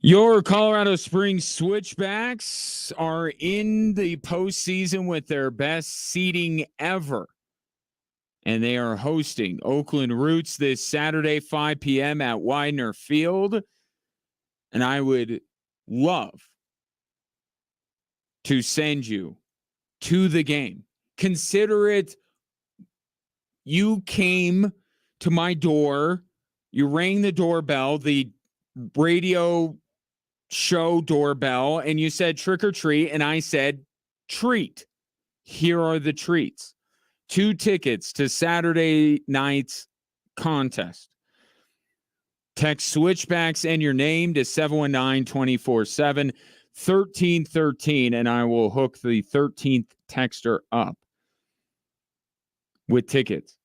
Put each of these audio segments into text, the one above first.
Your Colorado Springs Switchbacks are in the postseason with their best seeding ever. And they are hosting Oakland Roots this Saturday, 5 p.m. at Widener Field. And I would love to send you to the game. Consider it you came to my door, you rang the doorbell, the radio show doorbell, and you said trick or treat, and I said treat. Here are the treats. 2 tickets to Saturday night's contest. Text Switchbacks and your name to 719-247 1313, and I will hook the 13th texter up with tickets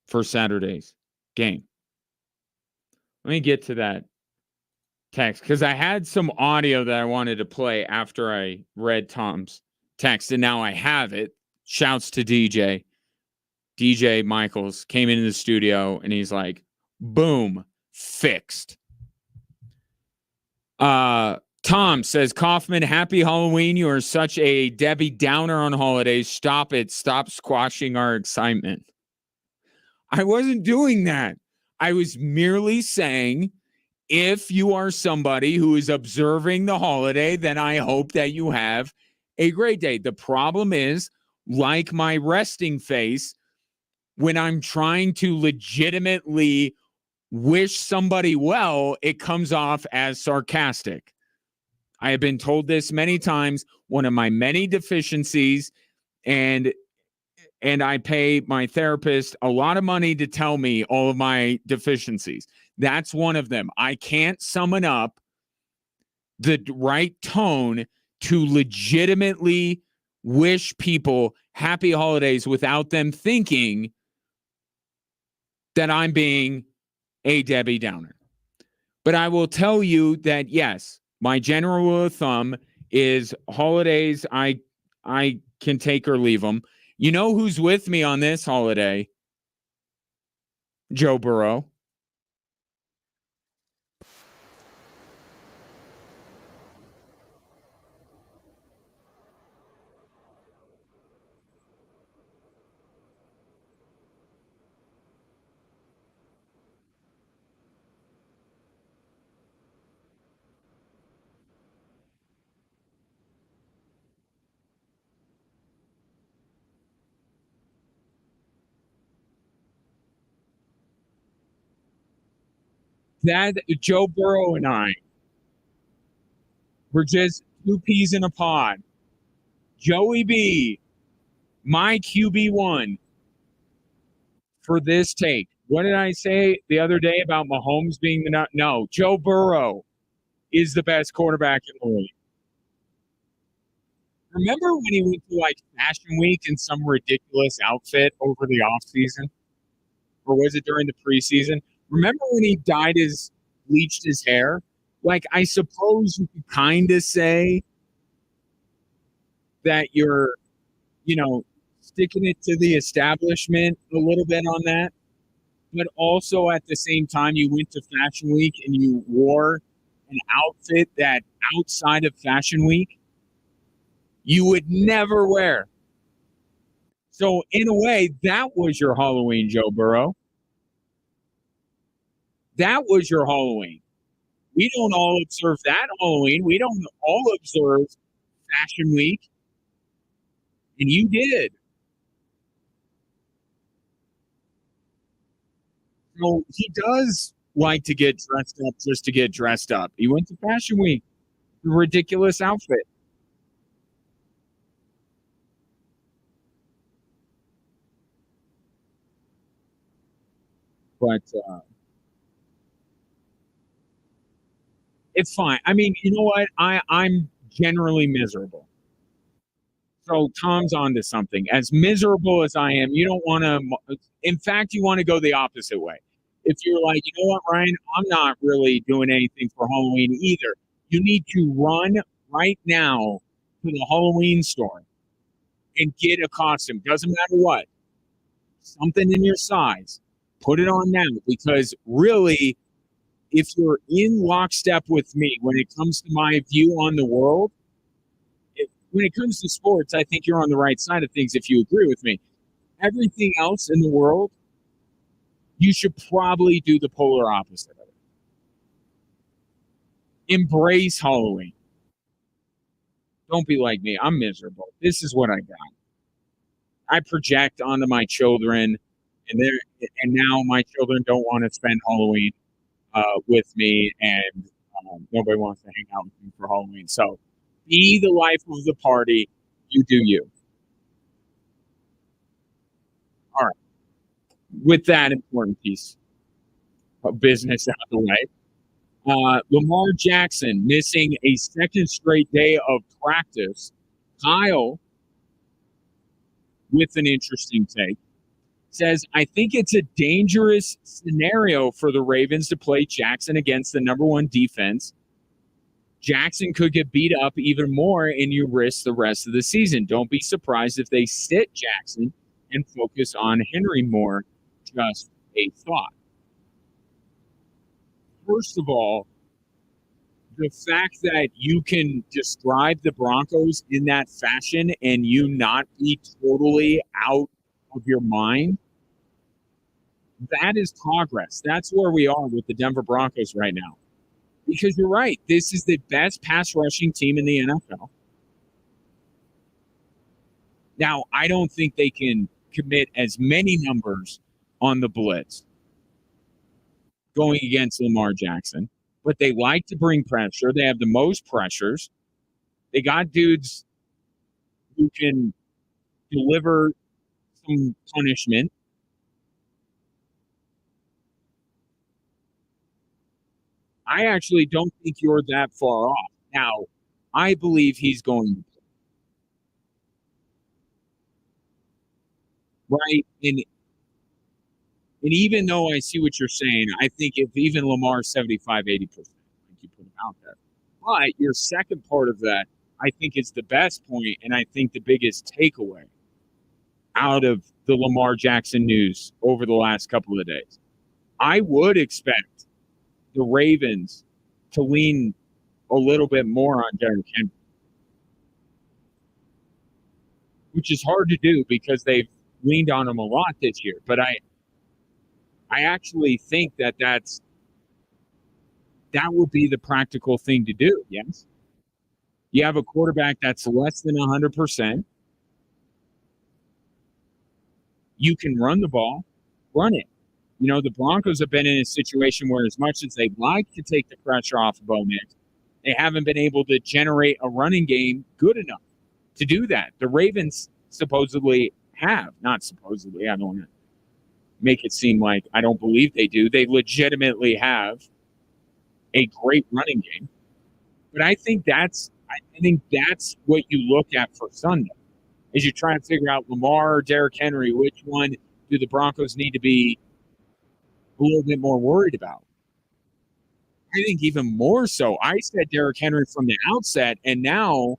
for Saturday's game. Let me get to that text because I had some audio that I wanted to play after I read Tom's text, and now I have it. Shouts to DJ. DJ Michaels came into the studio, and he's like, boom, fixed. Tom says, Kaufman, happy Halloween. You are such a Debbie Downer on holidays. Stop it. Stop squashing our excitement. I wasn't doing that. I was merely saying, if you are somebody who is observing the holiday, then I hope that you have a great day. The problem is, like my resting face, when I'm trying to legitimately wish somebody well, it comes off as sarcastic. I have been told this many times, one of my many deficiencies, and I pay my therapist a lot of money to tell me all of my deficiencies. That's one of them. I can't summon up the right tone to legitimately wish people happy holidays without them thinking that I'm being a Debbie Downer. But I will tell you that, yes, my general rule of thumb is holidays, I can take or leave them. You know who's with me on this holiday? Joe Burrow. That Joe Burrow and I were just 2 peas in a pod. Joey B, my QB1 for this take. What did I say the other day about Mahomes being the nut? No, Joe Burrow is the best quarterback in the league. Remember when he went to like Fashion Week in some ridiculous outfit over the offseason? Or was it during the preseason? Remember when he bleached his hair? Like, I suppose you could kind of say that you're, sticking it to the establishment a little bit on that. But also at the same time, you went to Fashion Week and you wore an outfit that outside of Fashion Week, you would never wear. So in a way, that was your Halloween, Joe Burrow. That was your Halloween. We don't all observe that Halloween. We don't all observe Fashion Week. And you did. So he does like to get dressed up just to get dressed up. He went to Fashion Week. Ridiculous outfit. But it's fine. I mean, you know what? I'm generally miserable. So Tom's onto something. As miserable as I am, you don't want to. In fact, you want to go the opposite way. If you're like, you know what, Ryan, I'm not really doing anything for Halloween either. You need to run right now to the Halloween store and get a costume. Doesn't matter what. Something in your size. Put it on now because really if you're in lockstep with me when it comes to my view on the world, when it comes to sports, I think you're on the right side of things if you agree with me. Everything else in the world, you should probably do the polar opposite of it. Embrace Halloween. Don't be like me. I'm miserable. This is what I got. I project onto my children, and now my children don't want to spend Halloween with me, and nobody wants to hang out with me for Halloween. So be the life of the party. You do you. All right. With that important piece of business out of the way, Lamar Jackson missing a second straight day of practice. Kyle, with an interesting take, says, I think it's a dangerous scenario for the Ravens to play Jackson against the number one defense. Jackson could get beat up even more, and you risk the rest of the season. Don't be surprised if they sit Jackson and focus on Henry more. Just a thought. First of all, the fact that you can describe the Broncos in that fashion and you not be totally out of your mind, that is progress. That's where we are with the Denver Broncos right now. Because you're right, this is the best pass rushing team in the NFL. Now, I don't think they can commit as many numbers on the blitz going against Lamar Jackson, but they like to bring pressure. They have the most pressures. They got dudes who can deliver some punishment. I actually don't think you're that far off. Now, I believe he's going to play. Right? And even though I see what you're saying, I think if even Lamar's 75, 80%, like you put him out there. But your second part of that, I think is the best point, and I think the biggest takeaway out of the Lamar Jackson news over the last couple of days. I would expect the Ravens to lean a little bit more on Derrick Henry, which is hard to do because they've leaned on him a lot this year. But I actually think that would be the practical thing to do. Yes, you have a quarterback that's less than 100%. You can run the ball, run it. You know, the Broncos have been in a situation where as much as they'd like to take the pressure off of Bo Nix, they haven't been able to generate a running game good enough to do that. The Ravens supposedly have, not supposedly, I don't want to make it seem like I don't believe they do. They legitimately have a great running game. But I think that's what you look at for Sunday as you try and figure out Lamar or Derrick Henry, which one do the Broncos need to be a little bit more worried about? I think even more so. I said Derrick Henry from the outset, and now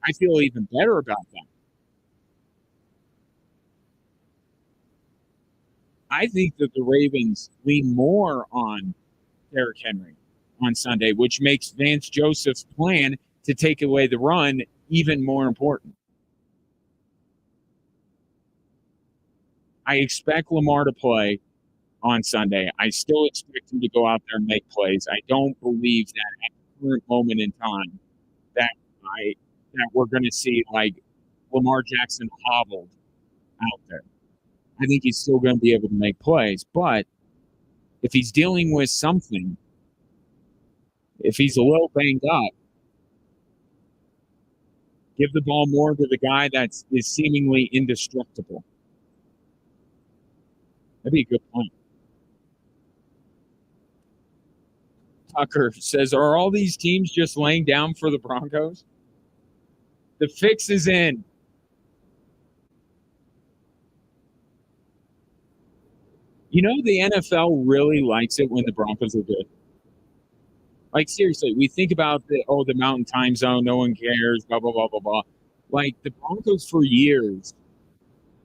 I feel even better about that. I think that the Ravens lean more on Derrick Henry on Sunday, which makes Vance Joseph's plan to take away the run even more important. I expect Lamar to play on Sunday. I still expect him to go out there and make plays. I don't believe that at the current moment in time that we're going to see like Lamar Jackson hobbled out there. I think he's still going to be able to make plays, but if he's dealing with something, if he's a little banged up, give the ball more to the guy that is seemingly indestructible. That'd be a good point. Tucker says, are all these teams just laying down for the Broncos? The fix is in. You know, the NFL really likes it when the Broncos are good. Like, seriously, we think about the mountain time zone, no one cares, blah, blah, blah, blah, blah. Like, the Broncos for years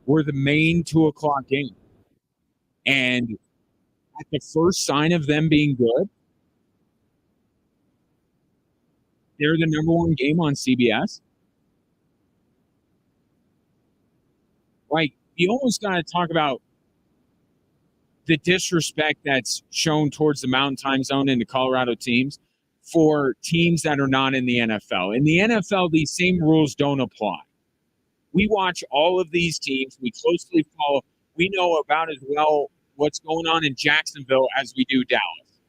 were the main 2:00 game. And at the first sign of them being good, They're the number one game on CBS. Like, you almost got to talk about the disrespect that's shown towards the Mountain Time Zone and the Colorado teams for teams that are not in the NFL. In the NFL, these same rules don't apply. We watch all of these teams. We closely follow. We know about as well what's going on in Jacksonville as we do Dallas.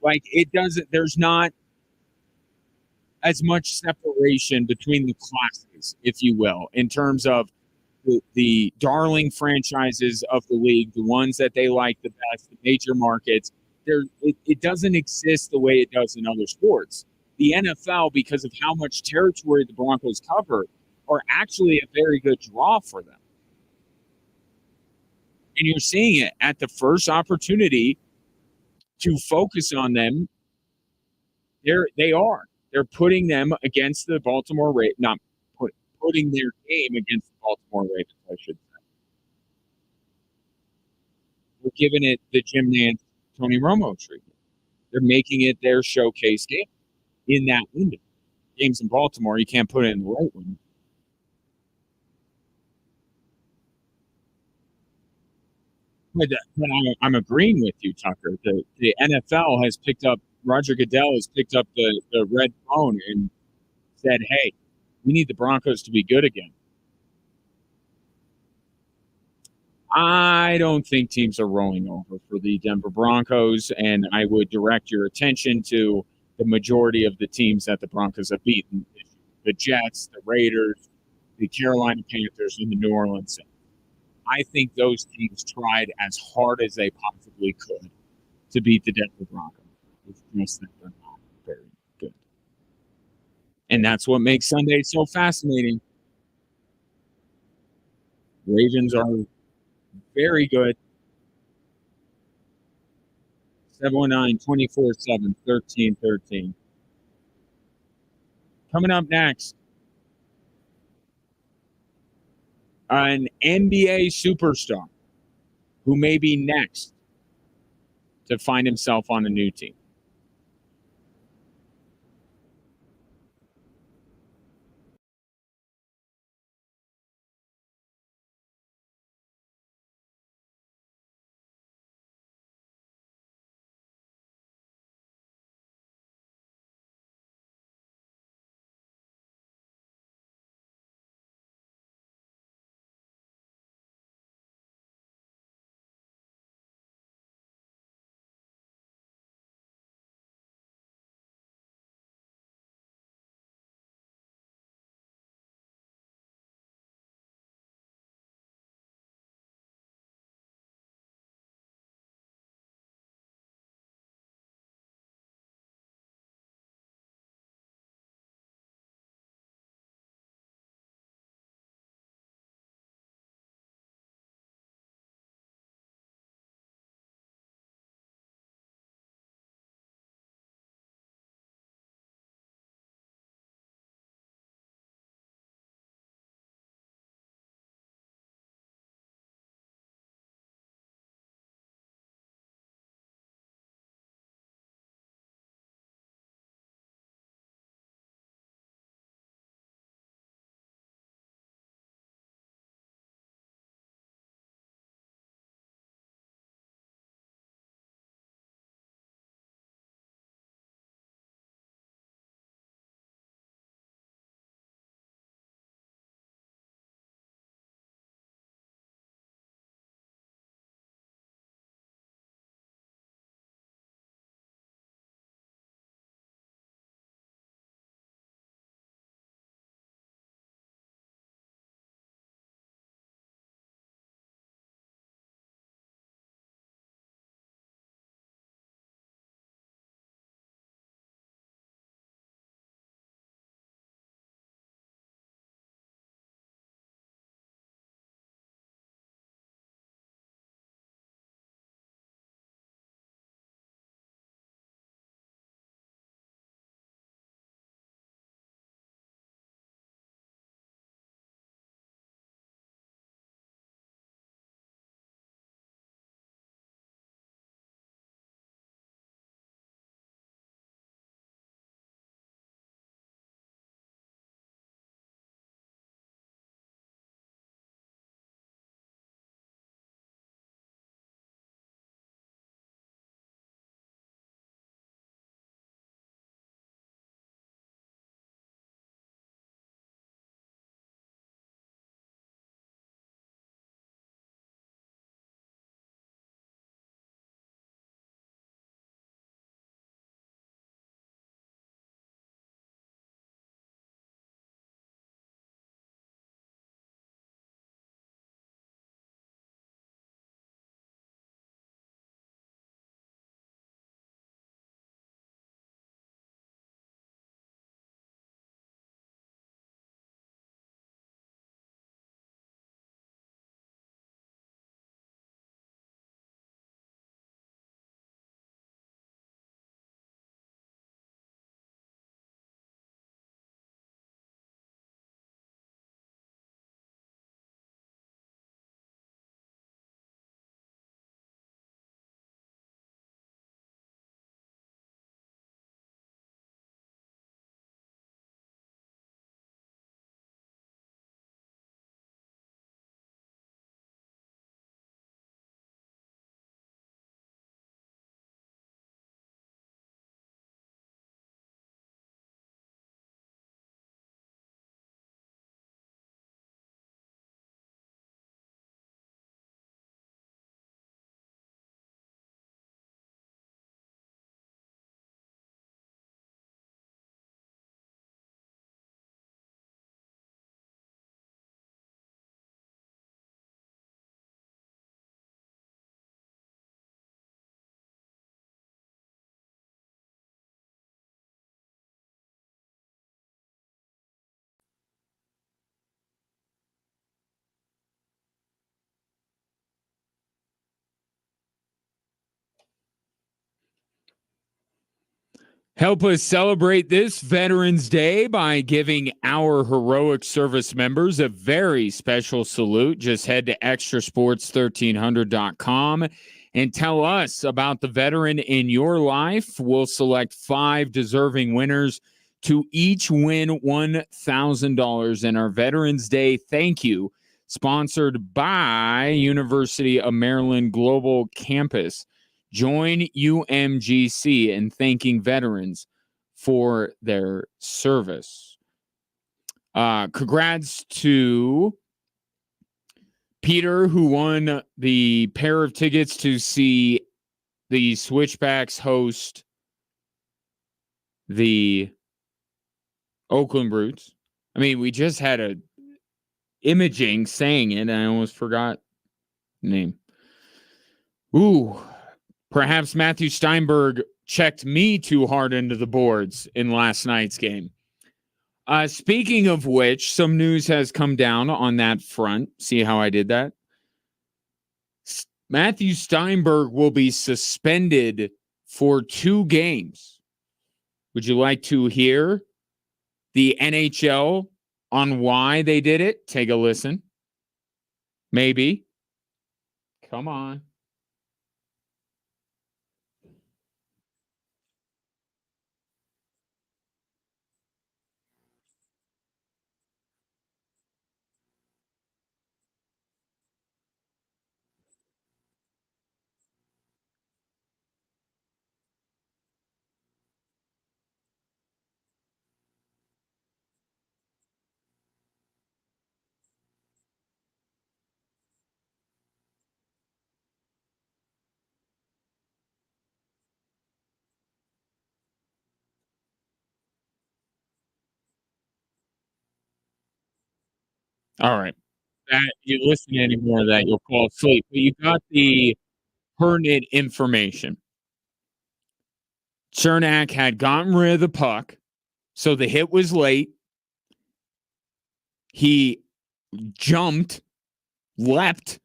Like, it doesn't, there's not as much separation between the classes, if you will, in terms of the darling franchises of the league, the ones that they like the best, the major markets. It doesn't exist the way it does in other sports. The NFL, because of how much territory the Broncos cover, are actually a very good draw for them. And you're seeing it at the first opportunity to focus on them. They're putting them against the Baltimore Ravens, not putting their game against the Baltimore Ravens, I should say. We're giving it the Jim Nantz, Tony Romo treatment. They're making it their showcase game in that window. Games in Baltimore, you can't put it in the right window. But I'm agreeing with you, Tucker. The NFL has picked up, Roger Goodell has picked up the red phone and said, hey, we need the Broncos to be good again. I don't think teams are rolling over for the Denver Broncos, and I would direct your attention to the majority of the teams that the Broncos have beaten: the Jets, the Raiders, the Carolina Panthers, and the New Orleans Saints. I think those teams tried as hard as they possibly could to beat the Denver Broncos. It's just that they're not very good. And that's what makes Sunday so fascinating. Ravens are very good. 719 24/7 1313. Coming up next, an NBA superstar who may be next to find himself on a new team. Help us celebrate this Veterans Day by giving our heroic service members a very special salute. Just head to extrasports1300.com and tell us about the veteran in your life. We'll select 5 deserving winners to each win $1,000 in our Veterans Day thank you, sponsored by University of Maryland Global Campus. Join UMGC in thanking veterans for their service. Congrats to Peter, who won the pair of tickets to see the Switchbacks host the Oakland Brutes. I mean, we just had a imaging saying it, and I almost forgot the name. Ooh. Perhaps Matthew Steinberg checked me too hard into the boards in last night's game. Speaking of which, some news has come down on that front. See how I did that? Matthew Steinberg will be suspended for 2 games. Would you like to hear the NHL on why they did it? Take a listen. Maybe. Come on. All right. That you listen to any more of that, you'll fall asleep. But you got the pertinent information. Cernak had gotten rid of the puck, so the hit was late. He jumped, leapt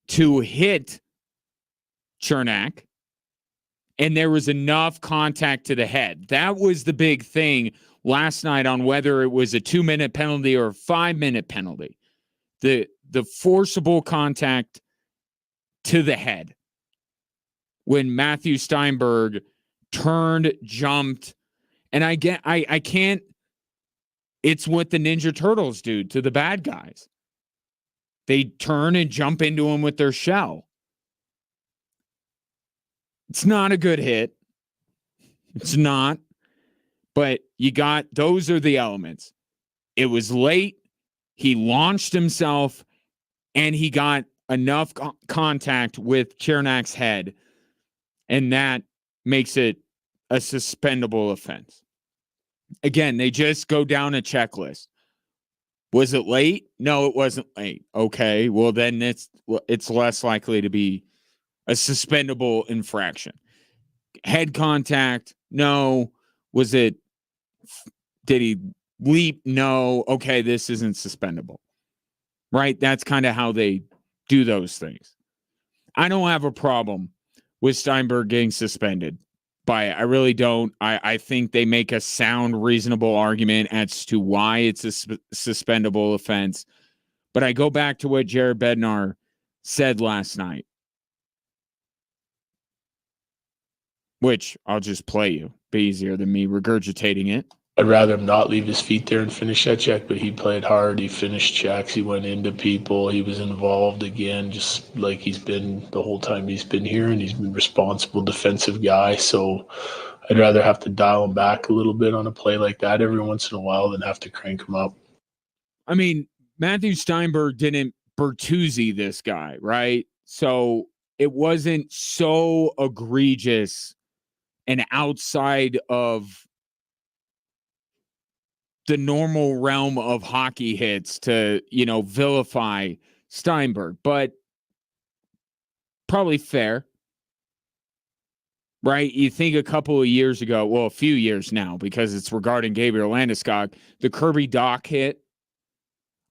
to hit Cernak, and there was enough contact to the head. That was the big thing last night on whether it was a 2-minute penalty or a 5-minute penalty. The forcible contact to the head when Matthew Steinberg turned, jumped, and I can't. It's what the Ninja Turtles do to the bad guys. They turn and jump into him with their shell. It's not a good hit. It's not. But those are the elements. It was late. He launched himself, and he got enough contact with Chernak's head, and that makes it a suspendable offense. Again, they just go down a checklist. Was it late? No, it wasn't late. Okay, well then it's less likely to be a suspendable infraction. Head contact? No. Did he leap? No. Okay, this isn't suspendable. Right? That's kind of how they do those things. I don't have a problem with Steinberg getting suspended by it. I really don't. I think they make a sound, reasonable argument as to why it's a suspendable offense. But I go back to what Jared Bednar said last night, which I'll just play you. Be easier than me regurgitating it. I'd rather him not leave his feet there and finish that check, but he played hard. He finished checks. He went into people. He was involved again, just like he's been the whole time he's been here, and he's been a responsible defensive guy. So I'd rather have to dial him back a little bit on a play like that every once in a while than have to crank him up. I mean, Matthew Steinberg didn't Bertuzzi this guy, right? So it wasn't so egregious and outside of the normal realm of hockey hits to, vilify Steinberg, but probably fair, right? You think a couple of years ago, well, a few years now, because it's regarding Gabriel Landeskog, the Kirby Dach hit,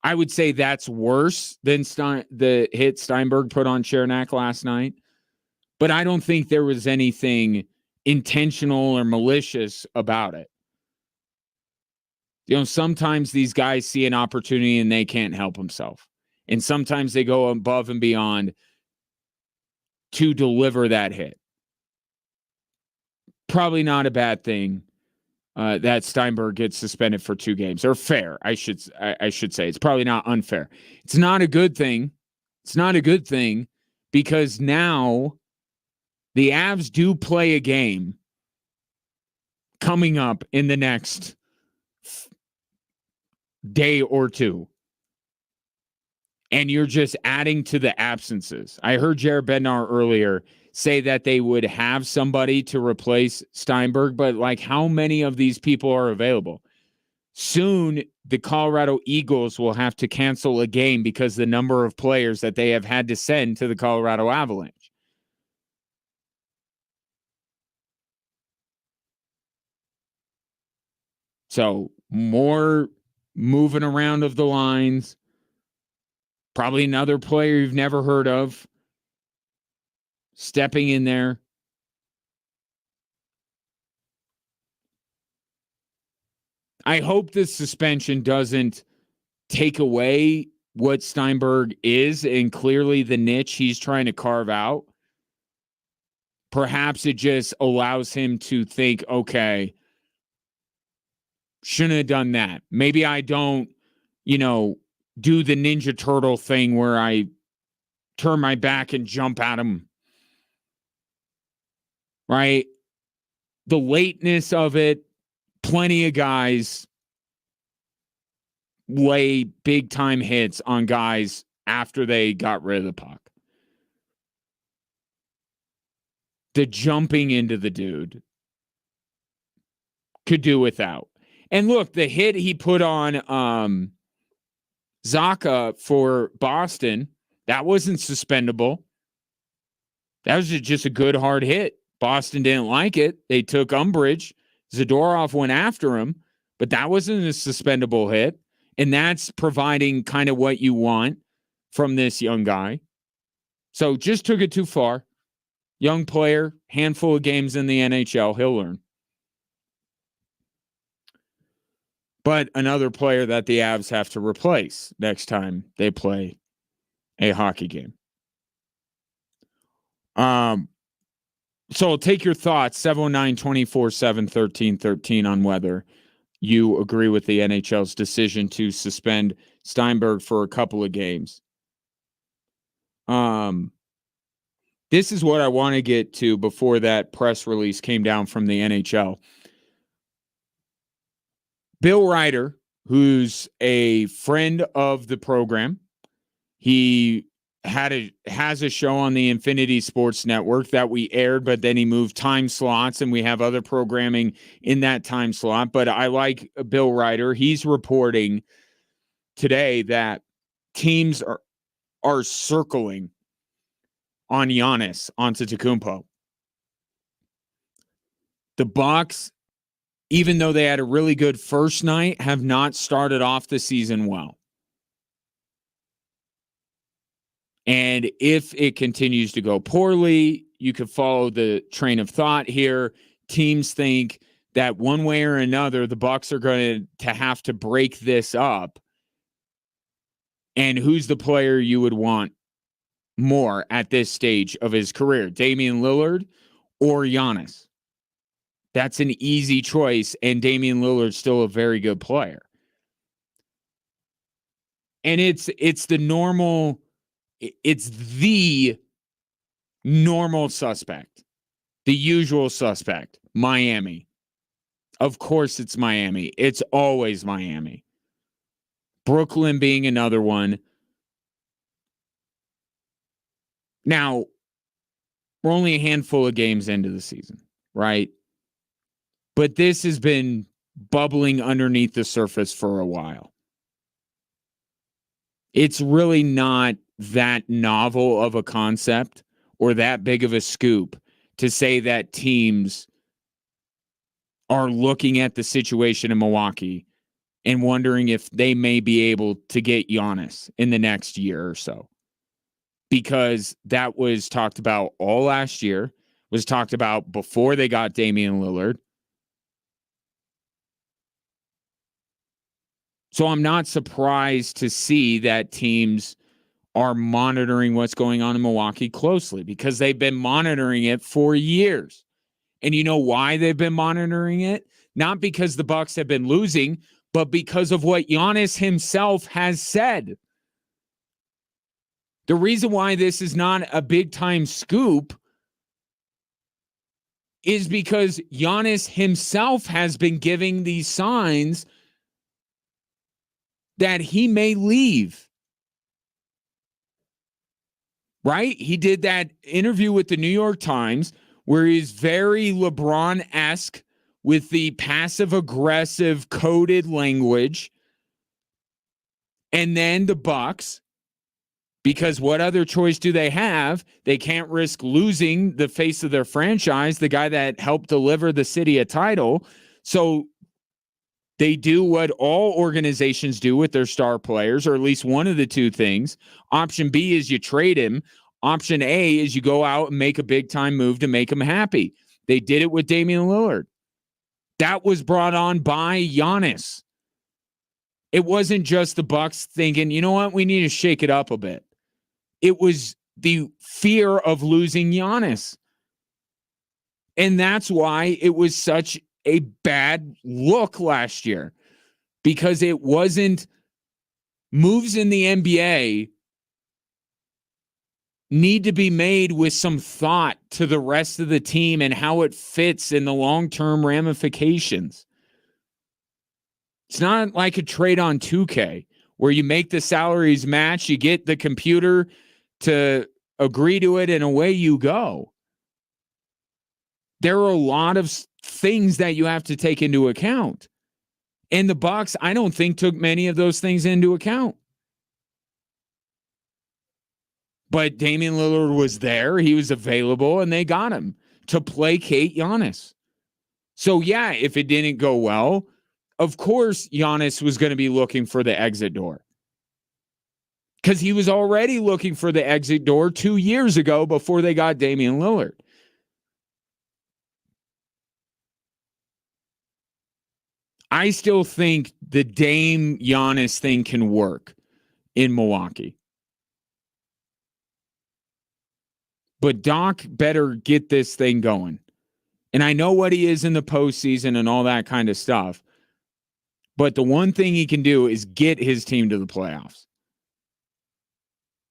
I would say that's worse than the hit Steinberg put on Cernak last night, but I don't think there was anything intentional or malicious about it. Sometimes these guys see an opportunity and they can't help themselves. And sometimes they go above and beyond to deliver that hit. Probably not a bad thing that Steinberg gets suspended for 2 games. Or fair, I should say. It's probably not unfair. It's not a good thing. It's not a good thing because now the Avs do play a game coming up in the next day or two. And you're just adding to the absences. I heard Jared Bednar earlier say that they would have somebody to replace Steinberg, but like how many of these people are available? Soon, the Colorado Eagles will have to cancel a game because the number of players that they have had to send to the Colorado Avalanche. So more moving around of the lines. Probably another player you've never heard of stepping in there. I hope this suspension doesn't take away what Steinberg is and clearly the niche he's trying to carve out. Perhaps it just allows him to think, okay, shouldn't have done that. Maybe I don't, do the Ninja Turtle thing where I turn my back and jump at him. Right? The lateness of it, plenty of guys lay big time hits on guys after they got rid of the puck. The jumping into the dude could do without. And look, the hit he put on Zacha for Boston, that wasn't suspendable. That was just a good hard hit. Boston didn't like it. They took umbrage. Zadorov went after him, but that wasn't a suspendable hit. And that's providing kind of what you want from this young guy. So just took it too far. Young player, handful of games in the NHL. He'll learn. But another player that the Avs have to replace next time they play a hockey game. So take your thoughts, 709-247-1313 on whether you agree with the NHL's decision to suspend Steinberg for a couple of games. This is what I want to get to before that press release came down from the NHL. Bill Ryder, who's a friend of the program, he has a show on the Infinity Sports Network that we aired, but then he moved time slots and we have other programming in that time slot. But I like Bill Ryder. He's reporting today that teams are circling on Giannis Antetokounmpo. The Bucks, even though they had a really good first night, have not started off the season well. And if it continues to go poorly, you could follow the train of thought here. Teams think that one way or another, the Bucks are going to have to break this up. And who's the player you would want more at this stage of his career? Damian Lillard or Giannis? That's an easy choice, and Damian Lillard's still a very good player. And it's the normal suspect, the usual suspect, Miami. Of course it's Miami. It's always Miami. Brooklyn being another one. Now, we're only a handful of games into the season, right? But this has been bubbling underneath the surface for a while. It's really not that novel of a concept or that big of a scoop to say that teams are looking at the situation in Milwaukee and wondering if they may be able to get Giannis in the next year or so. Because that was talked about all last year. was talked about before they got Damian Lillard. So I'm not surprised to see that teams are monitoring what's going on in Milwaukee closely because they've been monitoring it for years. And you know why they've been monitoring it? Not because the Bucks have been losing, but because of what Giannis himself has said. The reason why this is not a big-time scoop is because Giannis himself has been giving these signs that he may leave. Right? He did that interview with the New York Times where he's very LeBron-esque with the passive-aggressive coded language. And then the Bucks, because what other choice do they have? They can't risk losing the face of their franchise, the guy that helped deliver the city a title. So they do what all organizations do with their star players, or at least one of the two things. Option B is you trade him. Option A is you go out and make a big-time move to make him happy. They did it with Damian Lillard. That was brought on by Giannis. It wasn't just the Bucks thinking, you know what, we need to shake it up a bit. It was the fear of losing Giannis. And that's why it was such a bad look last year, because it wasn't moves in the NBA need to be made with some thought to the rest of the team and how it fits in the long-term ramifications. It's not like a trade on 2K where you make the salaries match, you get the computer to agree to it, and away you go. There are a lot of things that you have to take into account. And the Bucks, I don't think, took many of those things into account. But Damian Lillard was there, he was available, and they got him to placate Giannis. So yeah, if it didn't go well, of course Giannis was going to be looking for the exit door. Because he was already looking for the exit door 2 years ago before they got Damian Lillard. I still think the Dame Giannis thing can work in Milwaukee. But Doc better get this thing going. And I know what he is in the postseason and all that kind of stuff. But the one thing he can do is get his team to the playoffs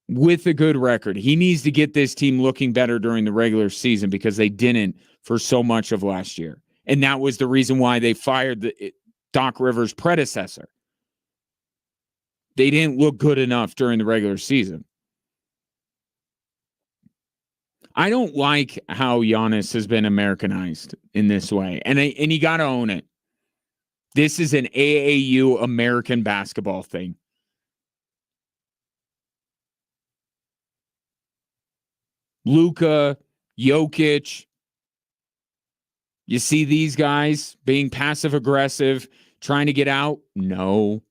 with a good record. He needs to get this team looking better during the regular season because they didn't for so much of last year. And that was the reason why they fired Doc Rivers' predecessor. They didn't look good enough during the regular season. I don't like how Giannis has been Americanized in this way. And you got to own it. This is an AAU American basketball thing. Luka, Jokic. You see these guys being passive aggressive, trying to get out? No.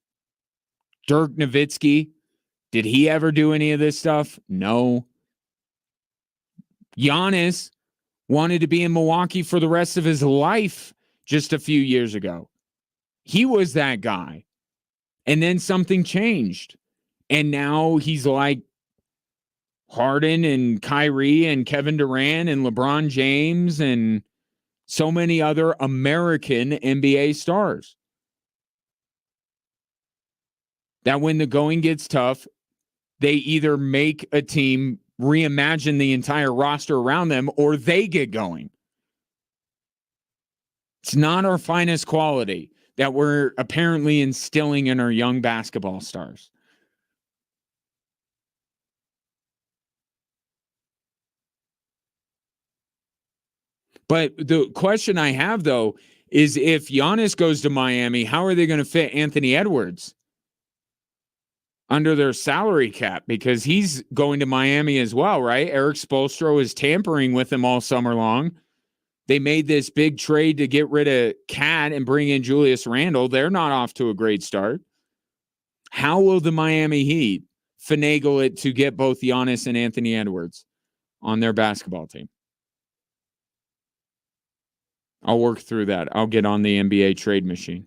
Dirk Nowitzki, did he ever do any of this stuff? No. Giannis wanted to be in Milwaukee for the rest of his life just a few years ago. He was that guy. And then something changed. And now he's like Harden and Kyrie and Kevin Durant and LeBron James and so many other American NBA stars. That when the going gets tough, they either make a team reimagine the entire roster around them or they get going. It's not our finest quality that we're apparently instilling in our young basketball stars. But the question I have, though, is if Giannis goes to Miami, how are they going to fit Anthony Edwards under their salary cap? Because he's going to Miami as well, right? Eric Spoelstra is tampering with him all summer long. They made this big trade to get rid of Cat and bring in Julius Randle. They're not off to a great start. How will the Miami Heat finagle it to get both Giannis and Anthony Edwards on their basketball team? I'll work through that. I'll get on the NBA trade machine.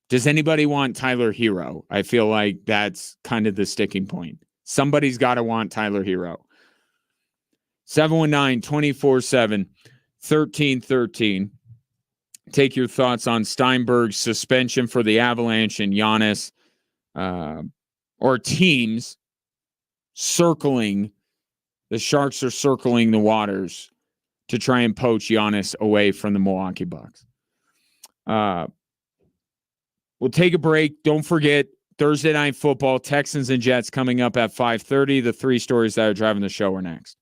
Does anybody want Tyler Hero? I feel like that's kind of the sticking point. Somebody's got to want Tyler Hero. 719-247-1313. Take your thoughts on Steinberg's suspension for the Avalanche and Giannis, or teams circling. The Sharks are circling the waters to try and poach Giannis away from the Milwaukee Bucks. We'll take a break. Don't forget, Thursday Night Football, Texans and Jets coming up at 5:30. The three stories that are driving the show are next.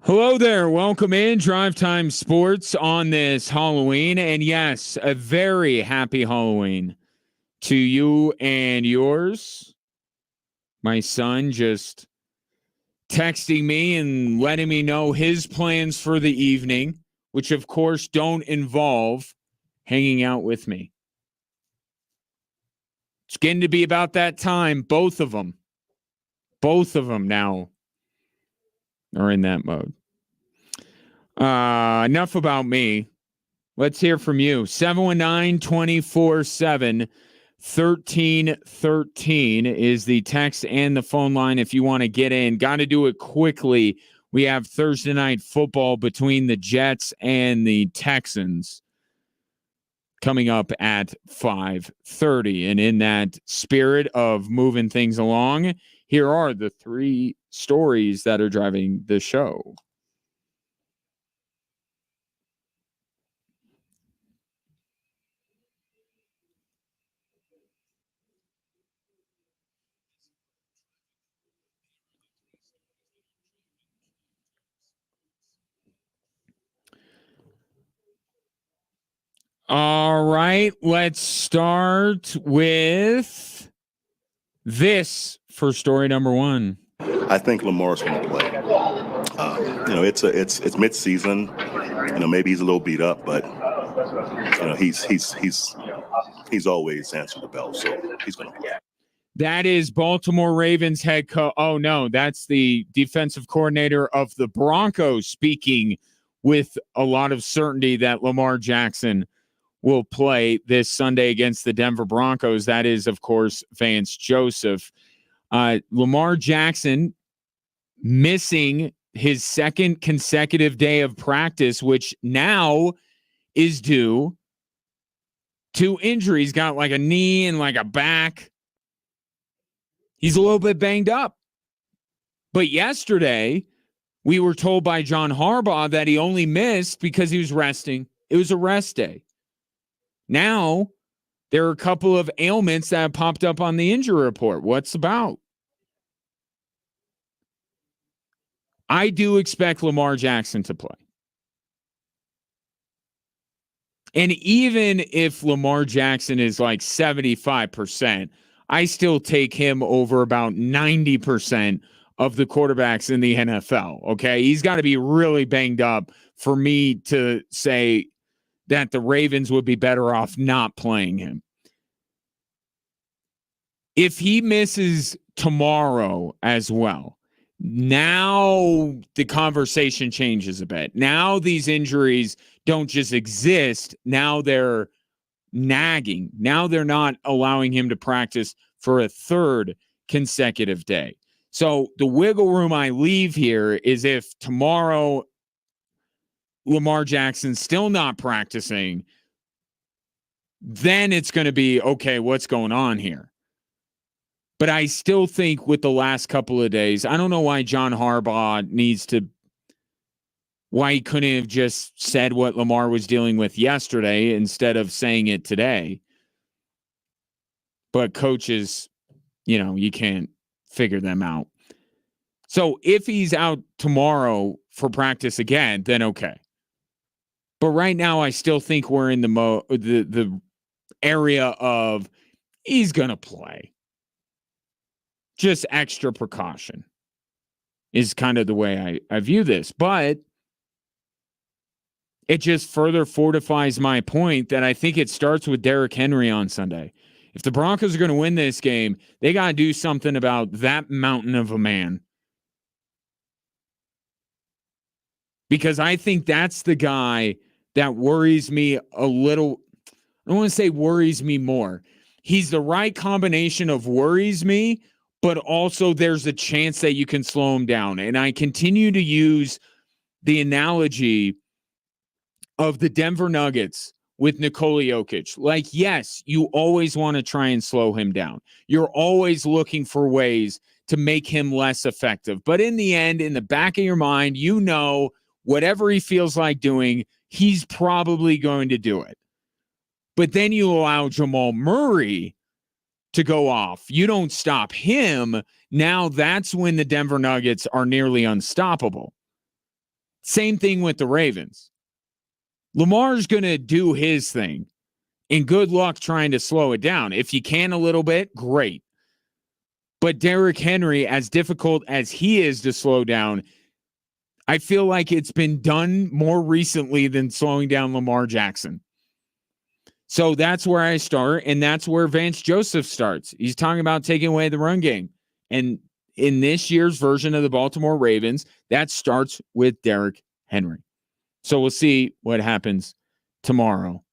Hello there. Welcome in Drive Time Sports on this Halloween. And yes, a very happy Halloween to you and yours. My son just texting me and letting me know his plans for the evening, which of course don't involve hanging out with me. It's getting to be about that time. Both of them now are in that mode. Enough about me. Let's hear from you. 719-247 1313 is the text and the phone line if you want to get in. Got to do it quickly. We have Thursday night football between the Jets and the Texans coming up at 5:30. And in that spirit of moving things along, here are the three stories that are driving the show. All right, let's start with this for story number one. I think Lamar's going to play. It's mid-season. Maybe he's a little beat up, but he's always answered the bell, so he's going to play. That is Baltimore Ravens head coach. Oh no, that's the defensive coordinator of the Broncos speaking with a lot of certainty that Lamar Jackson will play this Sunday against the Denver Broncos. That is, of course, Vance Joseph. Lamar Jackson missing his second consecutive day of practice, which now is due to injuries. Got like a knee and like a back. He's a little bit banged up. But yesterday, we were told by John Harbaugh that he only missed because he was resting. It was a rest day. Now, there are a couple of ailments that have popped up on the injury report. What's about? I do expect Lamar Jackson to play. And even if Lamar Jackson is like 75%, I still take him over about 90% of the quarterbacks in the NFL. Okay. He's got to be really banged up for me to say that the Ravens would be better off not playing him. If he misses tomorrow as well, now the conversation changes a bit. Now these injuries don't just exist. Now they're nagging. Now they're not allowing him to practice for a third consecutive day. So the wiggle room I leave here is if tomorrow Lamar Jackson's still not practicing, then it's going to be, okay, what's going on here? But I still think with the last couple of days, I don't know why John Harbaugh why he couldn't have just said what Lamar was dealing with yesterday instead of saying it today. But coaches, you can't figure them out. So if he's out tomorrow for practice again, then okay. But right now, I still think we're in the area of he's going to play. Just extra precaution is kind of the way I view this. But it just further fortifies my point that I think it starts with Derrick Henry on Sunday. If the Broncos are going to win this game, they got to do something about that mountain of a man. Because I think that's the guy that worries me a little. I don't want to say worries me more. He's the right combination of worries me, but also there's a chance that you can slow him down. And I continue to use the analogy of the Denver Nuggets with Nikola Jokic. Like, yes, you always want to try and slow him down. You're always looking for ways to make him less effective. But in the end, in the back of your mind, whatever he feels like doing, he's probably going to do it. But then you allow Jamal Murray to go off. You don't stop him. Now that's when the Denver Nuggets are nearly unstoppable. Same thing with the Ravens. Lamar's going to do his thing. And good luck trying to slow it down. If you can a little bit, great. But Derrick Henry, as difficult as he is to slow down, I feel like it's been done more recently than slowing down Lamar Jackson. So that's where I start, and that's where Vance Joseph starts. He's talking about taking away the run game. And in this year's version of the Baltimore Ravens, that starts with Derrick Henry. So we'll see what happens tomorrow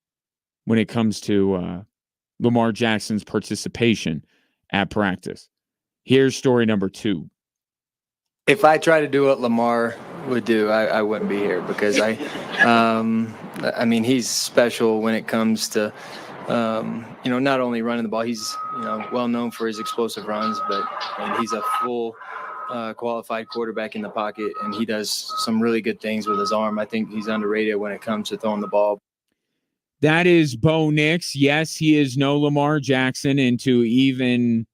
when it comes to Lamar Jackson's participation at practice. Here's story number 2. If I try to do what Lamar would do, I wouldn't be here because I mean, he's special when it comes to, not only running the ball. He's, well known for his explosive runs, but he's a full qualified quarterback in the pocket, and he does some really good things with his arm. I think he's underrated when it comes to throwing the ball. That is Bo Nix. Yes, he is no Lamar Jackson, and to even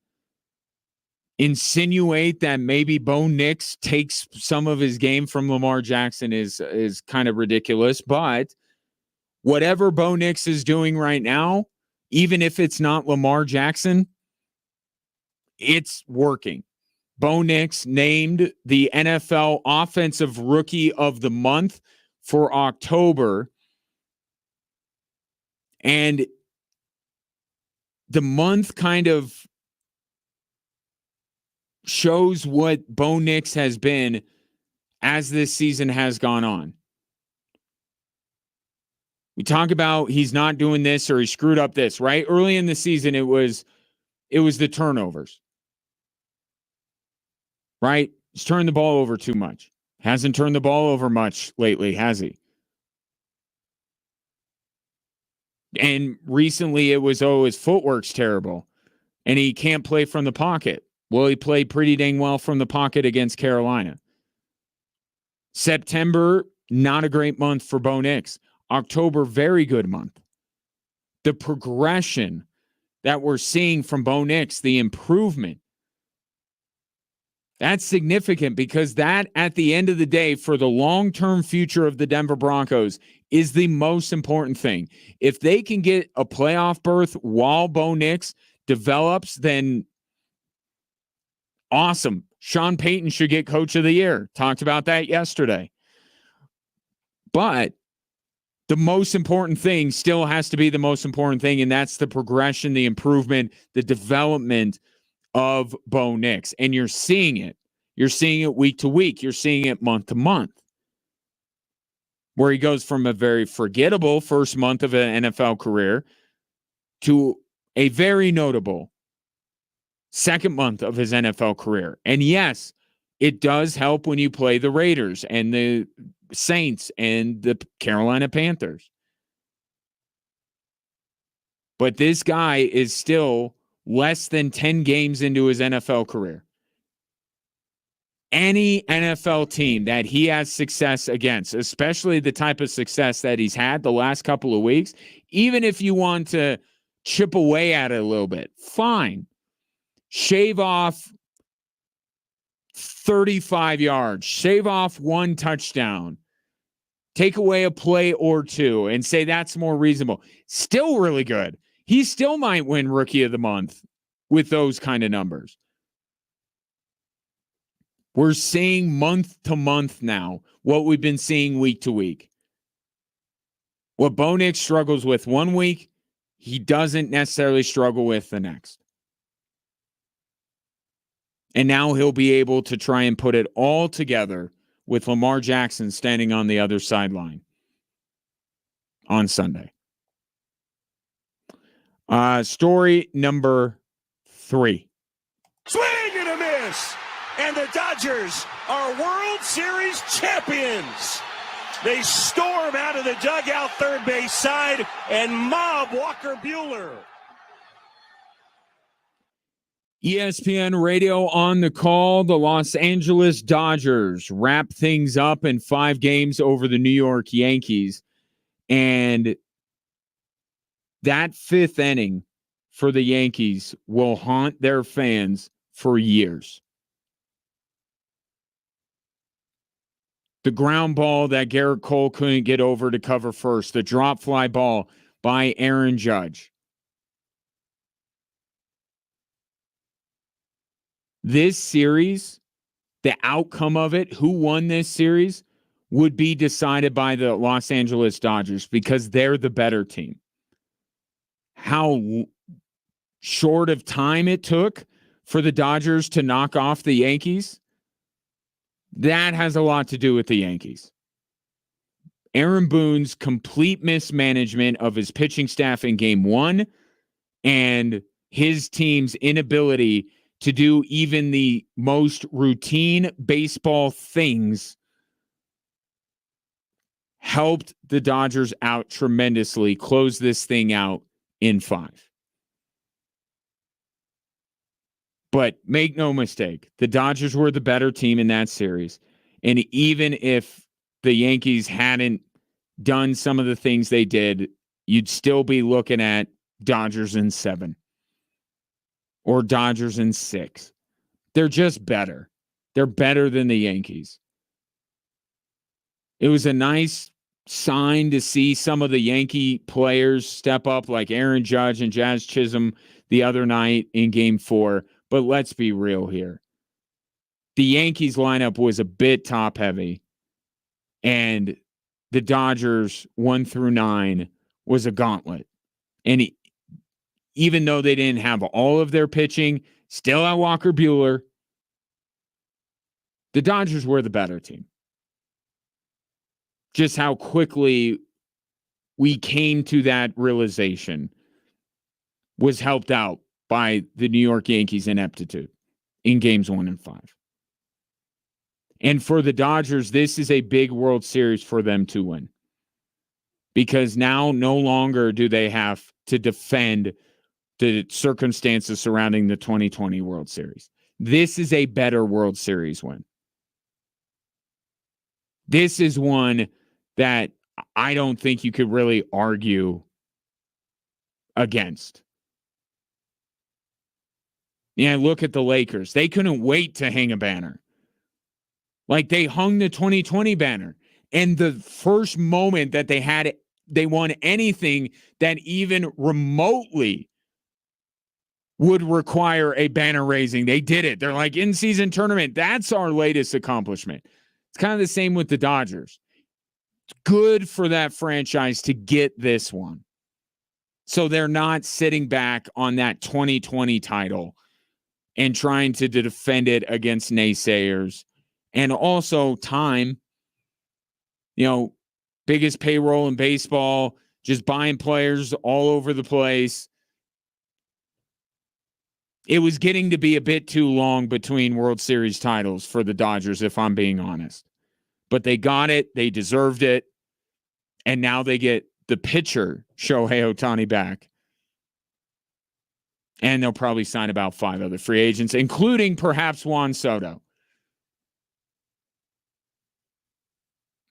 insinuate that maybe Bo Nix takes some of his game from Lamar Jackson is kind of ridiculous. But whatever Bo Nix is doing right now, even if it's not Lamar Jackson, it's working. Bo Nix named the NFL Offensive Rookie of the Month for October. And the month kind of shows what Bo Nix has been as this season has gone on. We talk about he's not doing this or he screwed up this, right? Early in the season, it was the turnovers, right? He's turned the ball over too much. Hasn't turned the ball over much lately, has he? And recently it was, his footwork's terrible and he can't play from the pocket. Well, he played pretty dang well from the pocket against Carolina. September, not a great month for Bo Nix. October, very good month. The progression that we're seeing from Bo Nix, the improvement, that's significant because that, at the end of the day, for the long-term future of the Denver Broncos, is the most important thing. If they can get a playoff berth while Bo Nix develops, then awesome. Sean Payton should get Coach of the Year. Talked about that yesterday. But the most important thing still has to be the most important thing, and that's the progression, the improvement, the development of Bo Nix. And you're seeing it. You're seeing it week to week. You're seeing it month to month. Where he goes from a very forgettable first month of an NFL career to a very notable second month of his NFL career. And yes, it does help when you play the Raiders and the Saints and the Carolina Panthers. But this guy is still less than 10 games into his NFL career. Any NFL team that he has success against, especially the type of success that he's had the last couple of weeks, even if you want to chip away at it a little bit, fine. Shave off 35 yards, shave off one touchdown, take away a play or two and say that's more reasonable. Still really good. He still might win Rookie of the Month with those kind of numbers. We're seeing month to month now what we've been seeing week to week. What Bo Nix struggles with one week, he doesn't necessarily struggle with the next. And now he'll be able to try and put it all together with Lamar Jackson standing on the other sideline on Sunday. Story number 3. Swing and a miss. And the Dodgers are World Series champions. They storm out of the dugout third base side and mob Walker Buehler. ESPN Radio on the call. The Los Angeles Dodgers wrap things up in 5 games over the New York Yankees. And that 5th inning for the Yankees will haunt their fans for years. The ground ball that Garrett Cole couldn't get over to cover first. The drop fly ball by Aaron Judge. This series, the outcome of it, who won this series, would be decided by the Los Angeles Dodgers because they're the better team. How short of time it took for the Dodgers to knock off the Yankees, that has a lot to do with the Yankees. Aaron Boone's complete mismanagement of his pitching staff in game one and his team's inability to do even the most routine baseball things helped the Dodgers out tremendously, close this thing out in 5. But make no mistake, the Dodgers were the better team in that series. And even if the Yankees hadn't done some of the things they did, you'd still be looking at Dodgers in 7 or Dodgers in 6. They're just better. They're better than the Yankees. It was a nice sign to see some of the Yankee players step up, like Aaron Judge and Jazz Chisholm the other night in game 4. But let's be real here. The Yankees lineup was a bit top heavy, and the Dodgers 1 through 9 was a gauntlet. And even though they didn't have all of their pitching, still at Walker Buehler, the Dodgers were the better team. Just how quickly we came to that realization was helped out by the New York Yankees' ineptitude in games 1 and 5. And for the Dodgers, this is a big World Series for them to win. Because now no longer do they have to defend the circumstances surrounding the 2020 World Series. This is a better World Series win. This is one that I don't think you could really argue against. Yeah, look at the Lakers. They couldn't wait to hang a banner. Like, they hung the 2020 banner. And the first moment that they won anything that even remotely would require a banner raising, they did it. They're like, in-season tournament, that's our latest accomplishment. It's kind of the same with the Dodgers. It's good for that franchise to get this one. So they're not sitting back on that 2020 title and trying to defend it against naysayers. And also time, biggest payroll in baseball, just buying players all over the place. It was getting to be a bit too long between World Series titles for the Dodgers, if I'm being honest. But they got it. They deserved it. And now they get the pitcher, Shohei Ohtani, back. And they'll probably sign about 5 other free agents, including perhaps Juan Soto.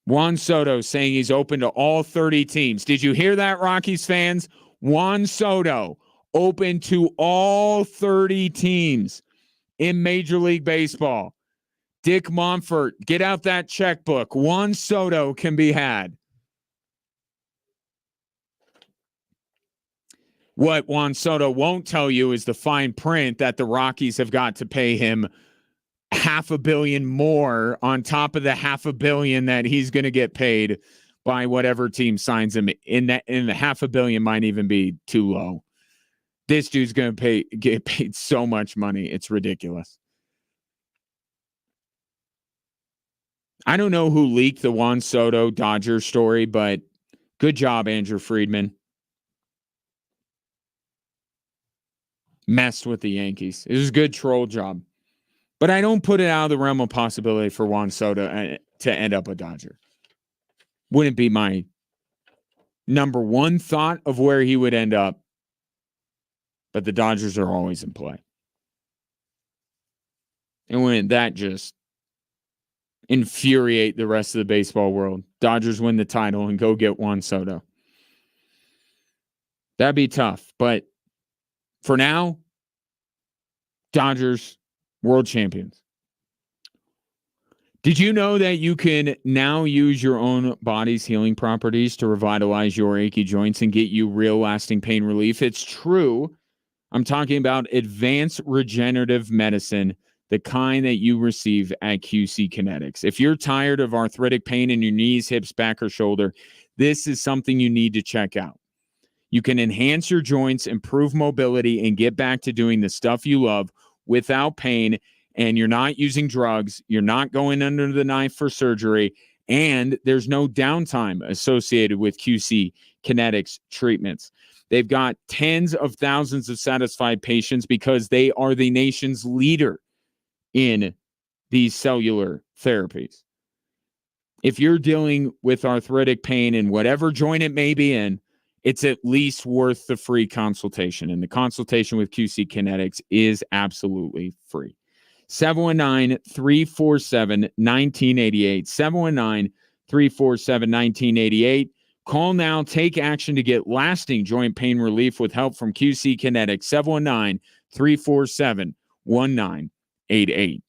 Juan Soto saying he's open to all 30 teams. Did you hear that, Rockies fans? Juan Soto open to all 30 teams in Major League Baseball. Dick Monfort, get out that checkbook. Juan Soto can be had. What Juan Soto won't tell you is the fine print that the Rockies have got to pay him $500 million more on top of the $500 million that he's going to get paid by whatever team signs him. In the $500 million might even be too low. This dude's going to get paid so much money. It's ridiculous. I don't know who leaked the Juan Soto Dodger story, but good job, Andrew Friedman. Messed with the Yankees. It was a good troll job. But I don't put it out of the realm of possibility for Juan Soto to end up a Dodger. Wouldn't be my number one thought of where he would end up. But the Dodgers are always in play. And wouldn't that just infuriate the rest of the baseball world? Dodgers win the title and go get Juan Soto. That'd be tough. But for now, Dodgers world champions. Did you know that you can now use your own body's healing properties to revitalize your achy joints and get you real lasting pain relief? It's true. I'm talking about advanced regenerative medicine, the kind that you receive at QC Kinetics. If you're tired of arthritic pain in your knees, hips, back, or shoulder, this is something you need to check out. You can enhance your joints, improve mobility, and get back to doing the stuff you love without pain, and you're not using drugs, you're not going under the knife for surgery, and there's no downtime associated with QC Kinetics treatments. They've got tens of thousands of satisfied patients because they are the nation's leader in these cellular therapies. If you're dealing with arthritic pain in whatever joint it may be in, it's at least worth the free consultation. And the consultation with QC Kinetics is absolutely free. 719-347-1988. 719-347-1988. Call now. Take action to get lasting joint pain relief with help from QC Kinetics. 719-347-1988.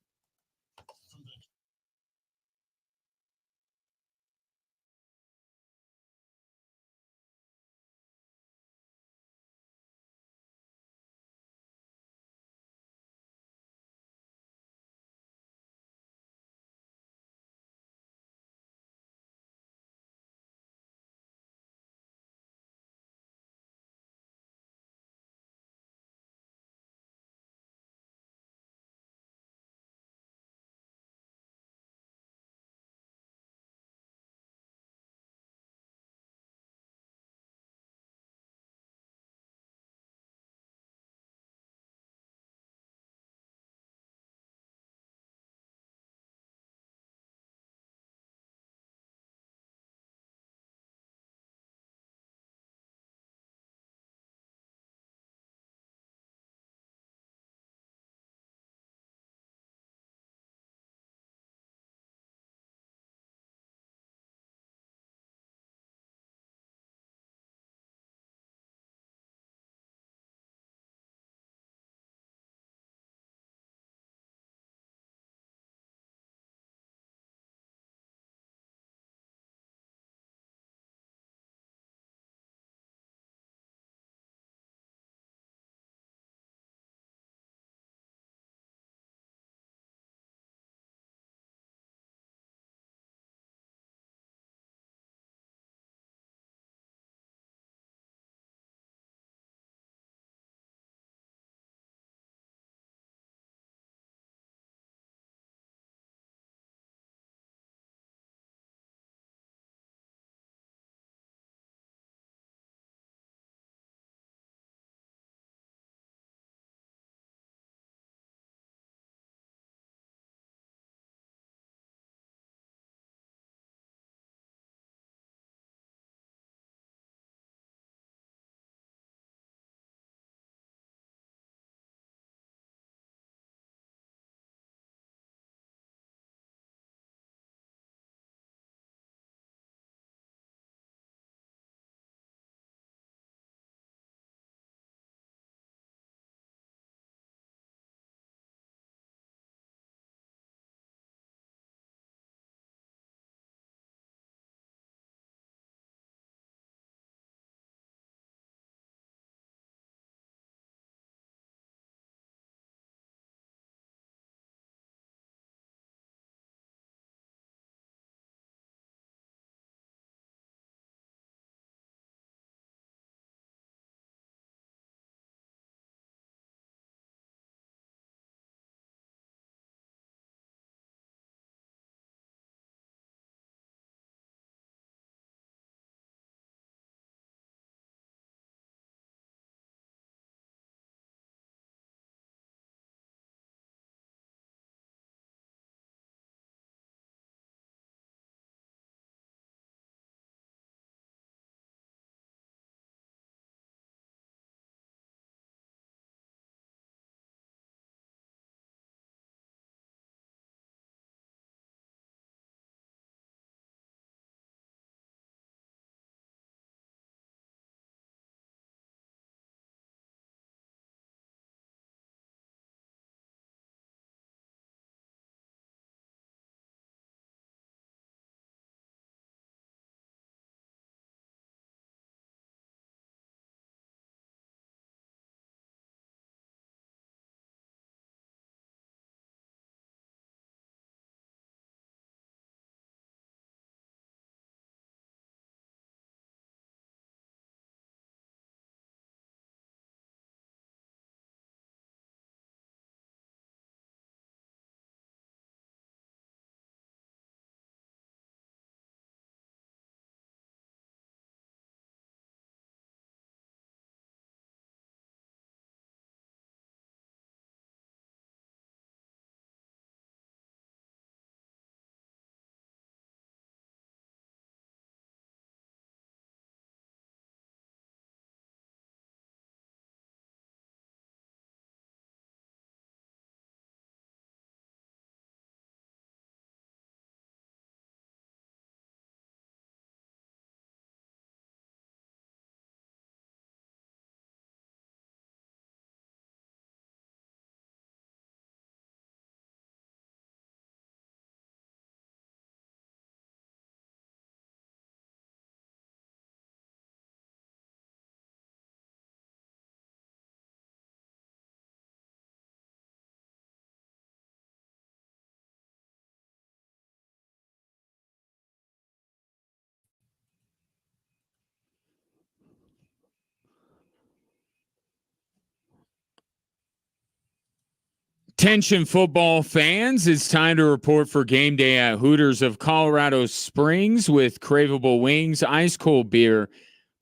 Attention football fans, it's time to report for game day at Hooters of Colorado Springs with craveable wings, ice cold beer,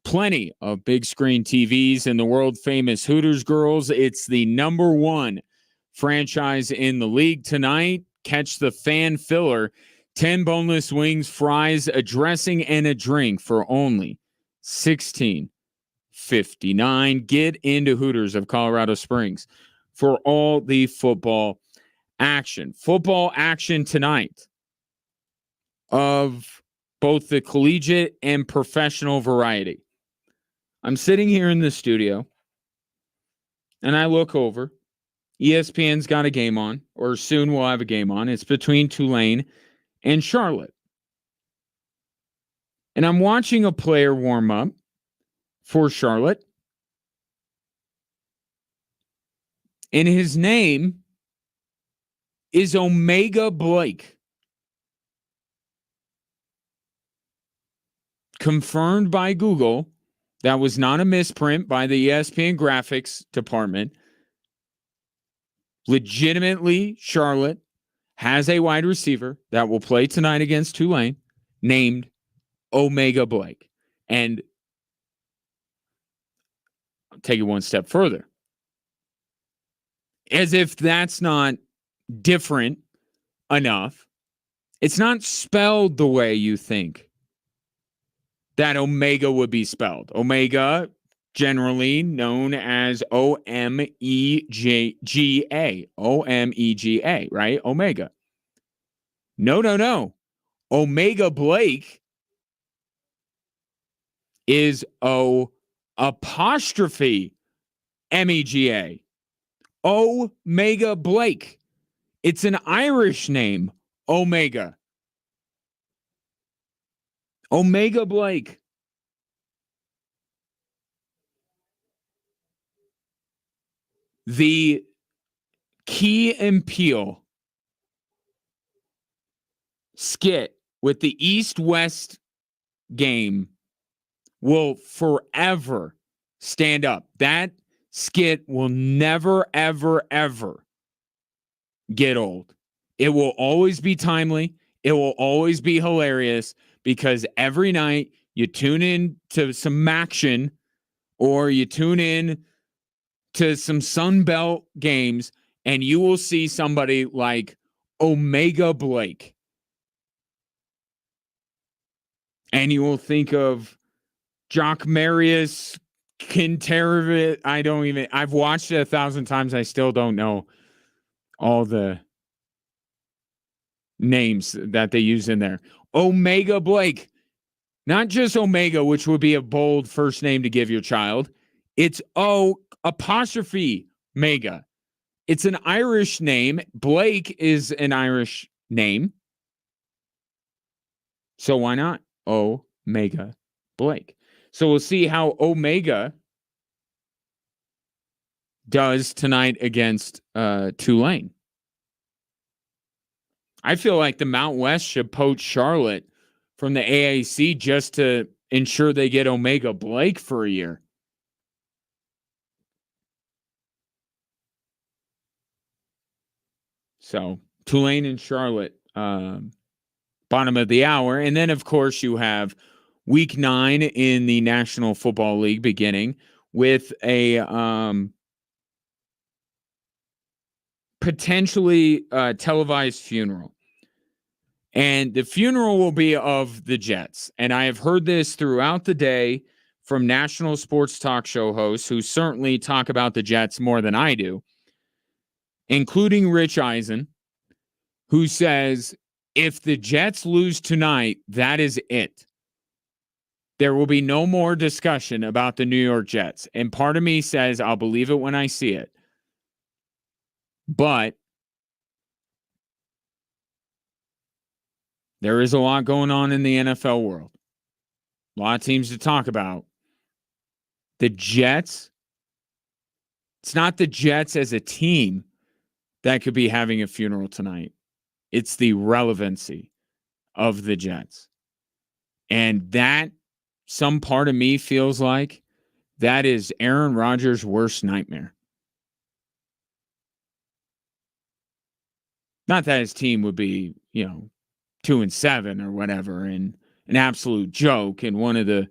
plenty of big screen TVs, and the world famous Hooters girls. It's the number one franchise in the league tonight. Catch the fan filler, 10 boneless wings, fries, a dressing, and a drink for only $16.59. Get into Hooters of Colorado Springs for all the football action. Football action tonight of both the collegiate and professional variety. I'm sitting here in the studio, and I look over. ESPN's got a game on, or soon we'll have a game on. It's between Tulane and Charlotte. And I'm watching a player warm up for Charlotte. And his name is Omega Blake. Confirmed by Google. That was not a misprint by the ESPN graphics department. Legitimately, Charlotte has a wide receiver that will play tonight against Tulane named Omega Blake. And I'll take it one step further. As if that's not different enough, it's not spelled the way you think that Omega would be spelled. Omega, generally known as O-M-E-G-A. O-M-E-G-A, right? Omega. No. Omega Blake is O''apostrophe M-E-G-A. Omega Blake. It's an Irish name, Omega. Omega Blake. The Key and Peele skit with the East-West game will forever stand up. That skit will never, ever, ever get old. It will always be timely. It will always be hilarious because every night you tune in to some action or you tune in to some Sun Belt games and you will see somebody like Omega Blake. And you will think of Jock Marius Quinteravit. I've watched it 1,000 times. I still don't know all the names that they use in there. Omega Blake. Not just Omega, which would be a bold first name to give your child. It's O''apostrophe Mega. It's an Irish name. Blake is an Irish name. So why not Omega Blake? So we'll see how Omega does tonight against Tulane. I feel like the Mount West should poach Charlotte from the AAC just to ensure they get Omega Blake for a year. So Tulane and Charlotte, bottom of the hour. And then, of course, you have Week 9 in the National Football League beginning with a potentially televised funeral. And the funeral will be of the Jets. And I have heard this throughout the day from national sports talk show hosts who certainly talk about the Jets more than I do, including Rich Eisen, who says, if the Jets lose tonight, that is it. There will be no more discussion about the New York Jets. And part of me says, I'll believe it when I see it. But there is a lot going on in the NFL world. A lot of teams to talk about. The Jets, it's not the Jets as a team that could be having a funeral tonight. It's the relevancy of the Jets. And that, some part of me feels like that is Aaron Rodgers' worst nightmare. Not that his team would be, 2-7 or whatever, and an absolute joke and one of the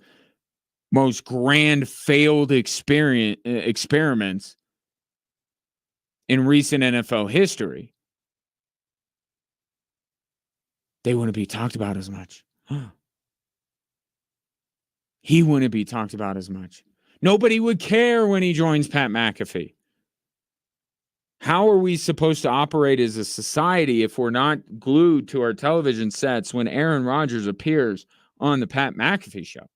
most grand failed experiments in recent NFL history. They wouldn't be talked about as much. He wouldn't be talked about as much. Nobody would care when he joins Pat McAfee. How are we supposed to operate as a society if we're not glued to our television sets when Aaron Rodgers appears on the Pat McAfee show?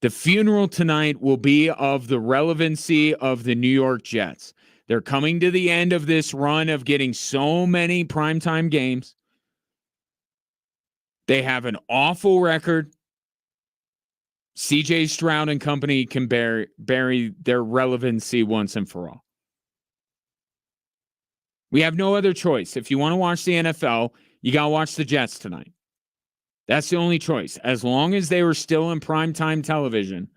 The funeral tonight will be of the relevancy of the New York Jets. They're coming to the end of this run of getting so many primetime games. They have an awful record. CJ Stroud and company can bury their relevancy once and for all. We have no other choice. If you want to watch the NFL, you got to watch the Jets tonight. That's the only choice. As long as they were still in primetime television,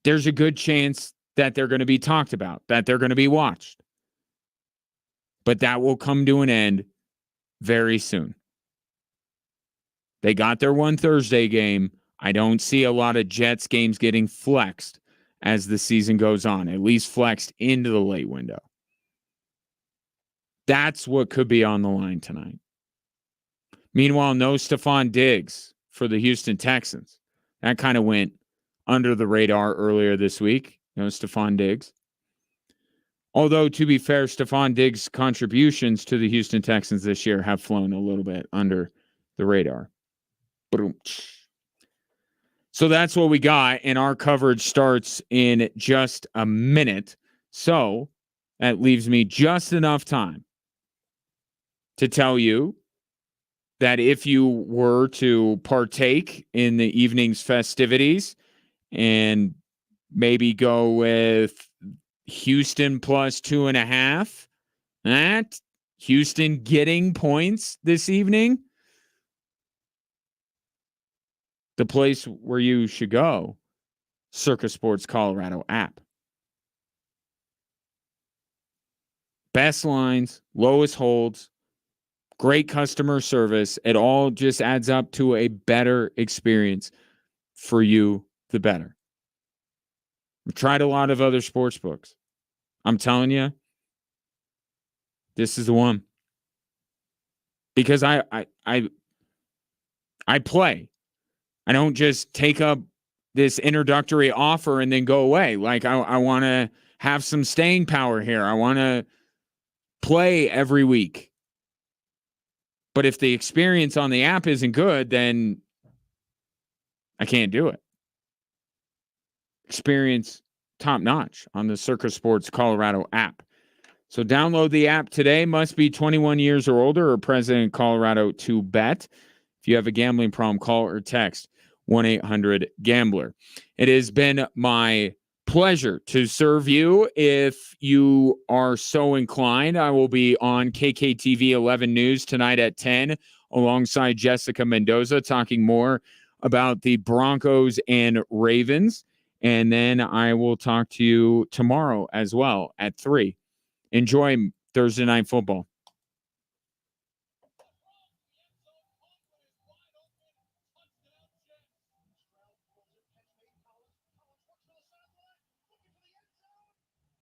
there's a good chance that they're going to be talked about, that they're going to be watched. But that will come to an end very soon. They got their one Thursday game. I don't see a lot of Jets games getting flexed as the season goes on, at least flexed into the late window. That's what could be on the line tonight. Meanwhile, no Stephon Diggs for the Houston Texans. That kind of went under the radar earlier this week. No Stephon Diggs. Although, to be fair, Stephon Diggs' contributions to the Houston Texans this year have flown a little bit under the radar. So that's what we got, and our coverage starts in just a minute. So that leaves me just enough time to tell you that if you were to partake in the evening's festivities and maybe go with Houston plus 2.5, that Houston getting points this evening, the place where you should go, Circa Sports Colorado app. Best lines, lowest holds, great customer service. It all just adds up to a better experience for you, the better. I've tried a lot of other sports books. I'm telling you, this is the one. Because I play. I don't just take up this introductory offer and then go away. Like I want to have some staying power here. I want to play every week. But if the experience on the app isn't good, then I can't do it. Experience top notch on the Circa Sports Colorado app. So download the app today. Must be 21 years or older or present in Colorado to bet. If you have a gambling problem, call or text 1-800-GAMBLER. It has been my pleasure to serve you. If you are so inclined, I will be on KKTV 11 News tonight at 10 alongside Jessica Mendoza talking more about the Broncos and Ravens. And then I will talk to you tomorrow as well at 3. Enjoy Thursday Night Football.